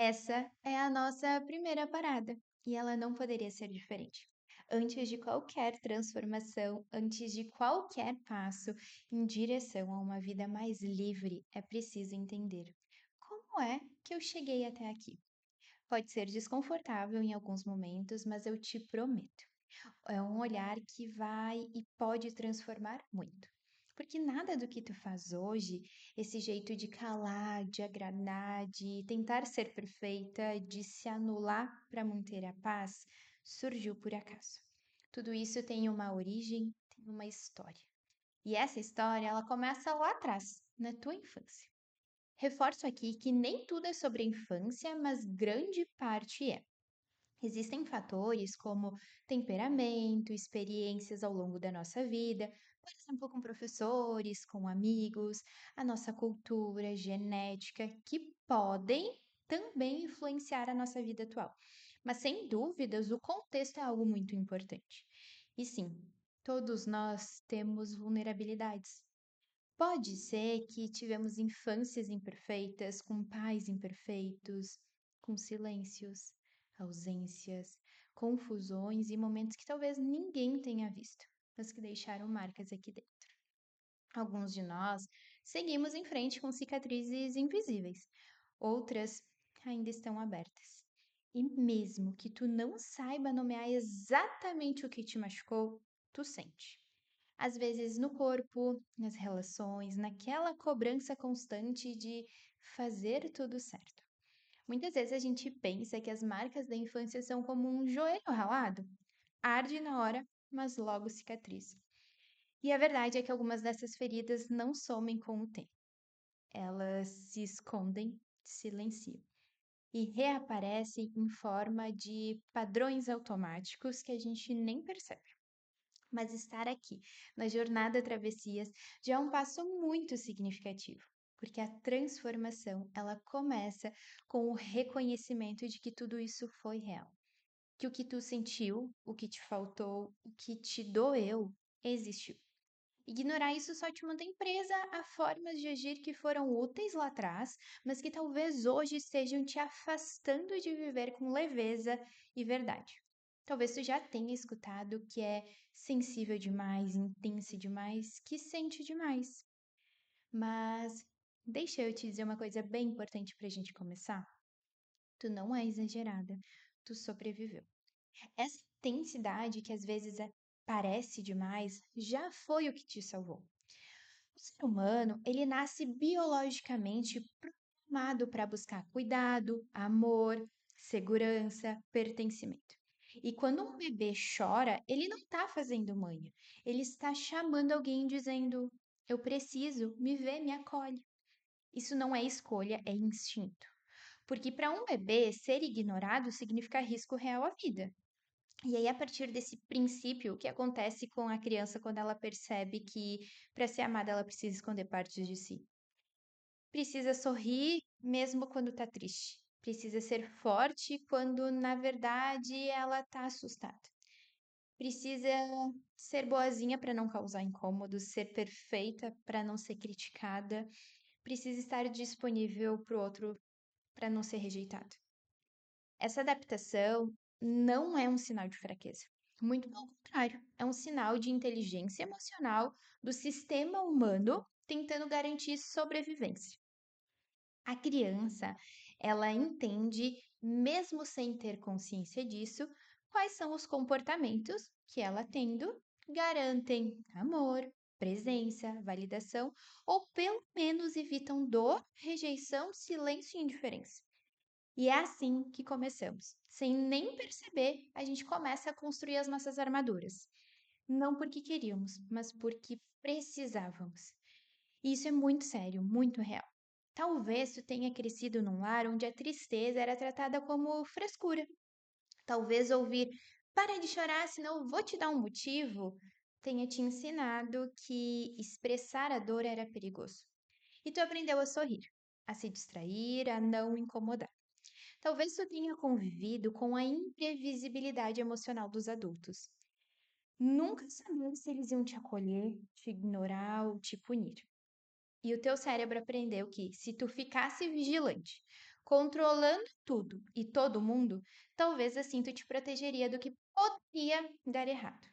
Essa é a nossa primeira parada e ela não poderia ser diferente. Antes de qualquer transformação, antes de qualquer passo em direção a uma vida mais livre, é preciso entender como é que eu cheguei até aqui. Pode ser desconfortável em alguns momentos, mas eu te prometo. É um olhar que vai e pode transformar muito. Porque nada do que tu faz hoje, esse jeito de calar, de agradar, de tentar ser perfeita, de se anular para manter a paz, surgiu por acaso. Tudo isso tem uma origem, tem uma história. E essa história, ela começa lá atrás, na tua infância. Reforço aqui que nem tudo é sobre a infância, mas grande parte é. Existem fatores como temperamento, experiências ao longo da nossa vida, por exemplo, com professores, com amigos, a nossa cultura, genética, que podem também influenciar a nossa vida atual. Mas sem dúvidas, o contexto é algo muito importante. E sim, todos nós temos vulnerabilidades. Pode ser que tivemos infâncias imperfeitas, com pais imperfeitos, com silêncios, ausências, confusões e momentos que talvez ninguém tenha visto, mas que deixaram marcas aqui dentro. Alguns de nós seguimos em frente com cicatrizes invisíveis, outras ainda estão abertas. E mesmo que tu não saiba nomear exatamente o que te machucou, tu sente. Às vezes no corpo, nas relações, naquela cobrança constante de fazer tudo certo. Muitas vezes a gente pensa que as marcas da infância são como um joelho ralado, arde na hora, mas logo cicatriza. E a verdade é que algumas dessas feridas não somem com o tempo. Elas se escondem, silenciam e reaparecem em forma de padrões automáticos que a gente nem percebe. Mas estar aqui na jornada Travessias já é um passo muito significativo, porque a transformação, ela começa com o reconhecimento de que tudo isso foi real, que o que tu sentiu, o que te faltou, o que te doeu, existiu. Ignorar isso só te mantém presa a formas de agir que foram úteis lá atrás, mas que talvez hoje estejam te afastando de viver com leveza e verdade. Talvez tu já tenha escutado que é sensível demais, intensa demais, que sente demais. Mas deixa eu te dizer uma coisa bem importante para a gente começar. Tu não é exagerada, tu sobreviveu. Essa intensidade que às vezes parece demais já foi o que te salvou. O ser humano, ele nasce biologicamente programado para buscar cuidado, amor, segurança, pertencimento. E quando um bebê chora, ele não está fazendo manha. Ele está chamando alguém dizendo: eu preciso, me vê, me acolhe. Isso não é escolha, é instinto. Porque para um bebê, ser ignorado significa risco real à vida. E aí, a partir desse princípio, o que acontece com a criança quando ela percebe que para ser amada ela precisa esconder partes de si? Precisa sorrir mesmo quando tá triste. Precisa ser forte quando na verdade ela tá assustada. Precisa ser boazinha para não causar incômodo, ser perfeita para não ser criticada. Precisa estar disponível para o outro para não ser rejeitado. Essa adaptação não é um sinal de fraqueza. Muito pelo contrário, é um sinal de inteligência emocional do sistema humano tentando garantir sobrevivência. A criança, ela entende, mesmo sem ter consciência disso, quais são os comportamentos que ela tendo garantem amor, presença, validação ou pelo menos evitam dor, rejeição, silêncio e indiferença. E é assim que começamos. Sem nem perceber, a gente começa a construir as nossas armaduras. Não porque queríamos, mas porque precisávamos. E isso é muito sério, muito real. Talvez tu tenha crescido num lar onde a tristeza era tratada como frescura. Talvez ouvir para de chorar, senão eu vou te dar um motivo, tenha te ensinado que expressar a dor era perigoso. E tu aprendeu a sorrir, a se distrair, a não incomodar. Talvez tu tenha convivido com a imprevisibilidade emocional dos adultos. Nunca sabia se eles iam te acolher, te ignorar ou te punir. E o teu cérebro aprendeu que, se tu ficasse vigilante, Controlando tudo e todo mundo, talvez assim tu te protegeria do que poderia dar errado.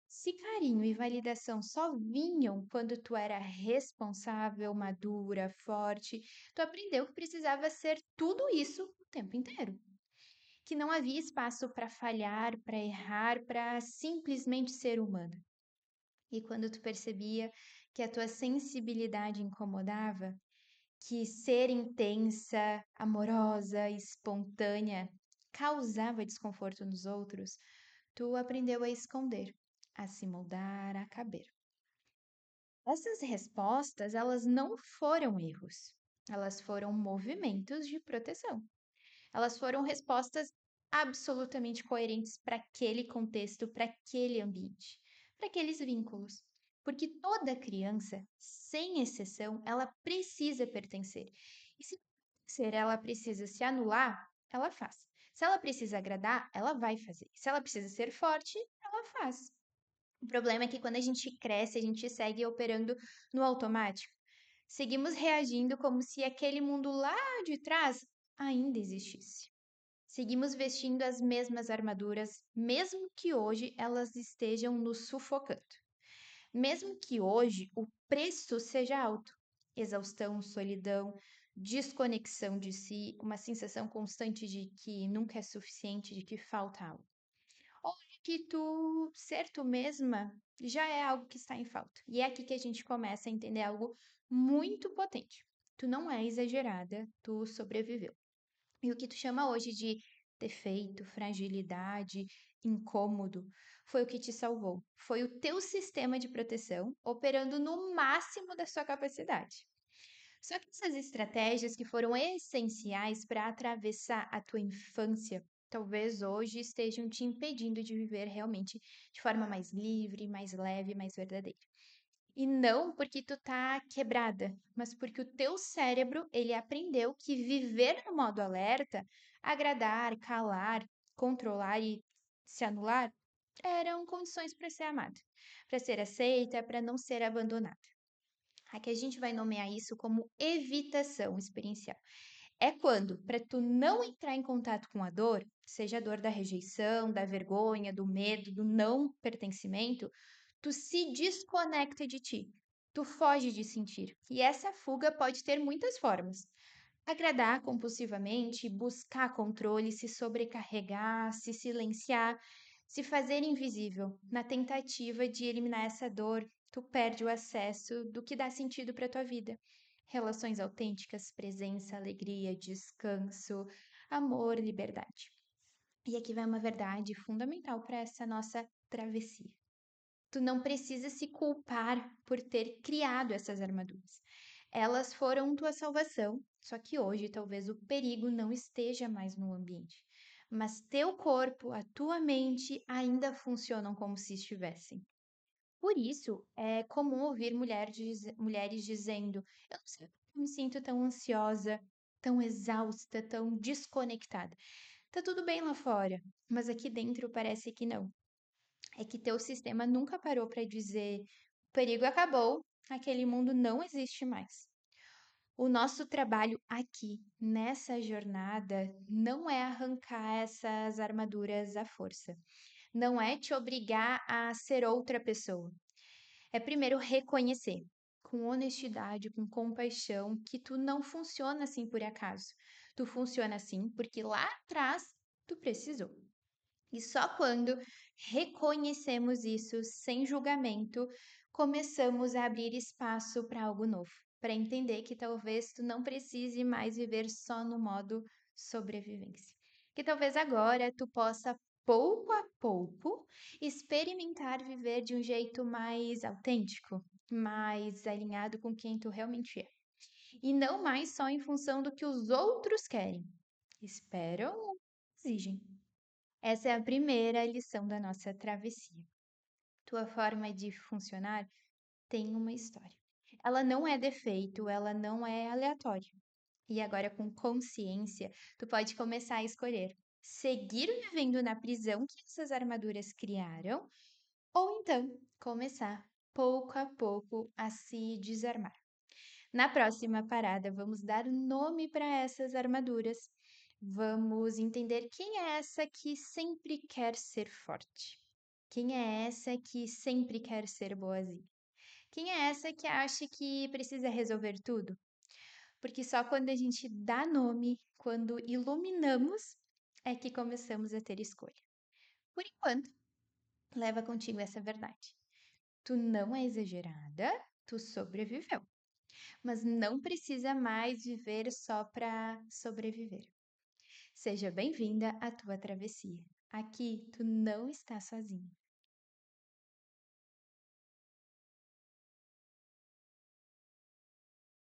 Se carinho e validação só vinham quando tu era responsável, madura, forte, tu aprendeu que precisava ser tudo isso o tempo inteiro. Que não havia espaço para falhar, para errar, para simplesmente ser humano. E quando tu percebia que a tua sensibilidade incomodava, que ser intensa, amorosa, espontânea causava desconforto nos outros, tu aprendeu a esconder, a se moldar, a caber. Essas respostas, elas não foram erros, elas foram movimentos de proteção. Elas foram respostas absolutamente coerentes para aquele contexto, para aquele ambiente, para aqueles vínculos. Porque toda criança, sem exceção, ela precisa pertencer. E se pertencer ela precisa se anular, ela faz. Se ela precisa agradar, ela vai fazer. Se ela precisa ser forte, ela faz. O problema é que quando a gente cresce, a gente segue operando no automático. Seguimos reagindo como se aquele mundo lá de trás ainda existisse. Seguimos vestindo as mesmas armaduras, mesmo que hoje elas estejam nos sufocando. Mesmo que hoje o preço seja alto. Exaustão, solidão, desconexão de si, uma sensação constante de que nunca é suficiente, de que falta algo. Ou de que ser tu mesma, já é algo que está em falta. E é aqui que a gente começa a entender algo muito potente. Tu não é exagerada, tu sobreviveu. E o que tu chama hoje de defeito, fragilidade, incômodo, foi o que te salvou. Foi o teu sistema de proteção operando no máximo da sua capacidade. Só que essas estratégias que foram essenciais para atravessar a tua infância, talvez hoje estejam te impedindo de viver realmente de forma mais livre, mais leve, mais verdadeira. E não porque tu tá quebrada, mas porque o teu cérebro, ele aprendeu que viver no modo alerta, agradar, calar, controlar e se anular eram condições para ser amada, para ser aceita, para não ser abandonada. Aqui a gente vai nomear isso como evitação experiencial. É quando, para tu não entrar em contato com a dor, seja a dor da rejeição, da vergonha, do medo, do não pertencimento, tu se desconecta de ti. Tu foge de sentir. E essa fuga pode ter muitas formas. Agradar compulsivamente, buscar controle, se sobrecarregar, se silenciar, se fazer invisível. Na tentativa de eliminar essa dor, tu perde o acesso do que dá sentido para tua vida. Relações autênticas, presença, alegria, descanso, amor, liberdade. E aqui vai uma verdade fundamental para essa nossa travessia. Tu não precisa se culpar por ter criado essas armaduras. Elas foram tua salvação, só que hoje talvez o perigo não esteja mais no ambiente. Mas teu corpo, a tua mente ainda funcionam como se estivessem. Por isso, é comum ouvir mulheres dizendo: Eu não sei porque eu me sinto tão ansiosa, tão exausta, tão desconectada. Tá tudo bem lá fora, mas aqui dentro parece que não. É que teu sistema nunca parou para dizer: o perigo acabou, aquele mundo não existe mais. O nosso trabalho aqui, nessa jornada, não é arrancar essas armaduras à força. Não é te obrigar a ser outra pessoa. É primeiro reconhecer, com honestidade, com compaixão, que tu não funciona assim por acaso. Tu funciona assim porque lá atrás tu precisou. E só quando reconhecemos isso sem julgamento, começamos a abrir espaço para algo novo, para entender que talvez tu não precise mais viver só no modo sobrevivência. Que talvez agora tu possa pouco a pouco experimentar viver de um jeito mais autêntico, mais alinhado com quem tu realmente é. E não mais só em função do que os outros querem, esperam ou exigem. Essa é a primeira lição da nossa travessia. Tua forma de funcionar tem uma história. Ela não é defeito, ela não é aleatória. E agora, com consciência, tu pode começar a escolher seguir vivendo na prisão que essas armaduras criaram, ou então começar pouco a pouco a se desarmar. Na próxima parada, vamos dar nome para essas armaduras. Vamos entender quem é essa que sempre quer ser forte. Quem é essa que sempre quer ser boazinha? Quem é essa que acha que precisa resolver tudo? Porque só quando a gente dá nome, quando iluminamos, é que começamos a ter escolha. Por enquanto, leva contigo essa verdade. Tu não é exagerada, tu sobreviveu, mas não precisa mais viver só para sobreviver. Seja bem-vinda à tua travessia. Aqui tu não está sozinha.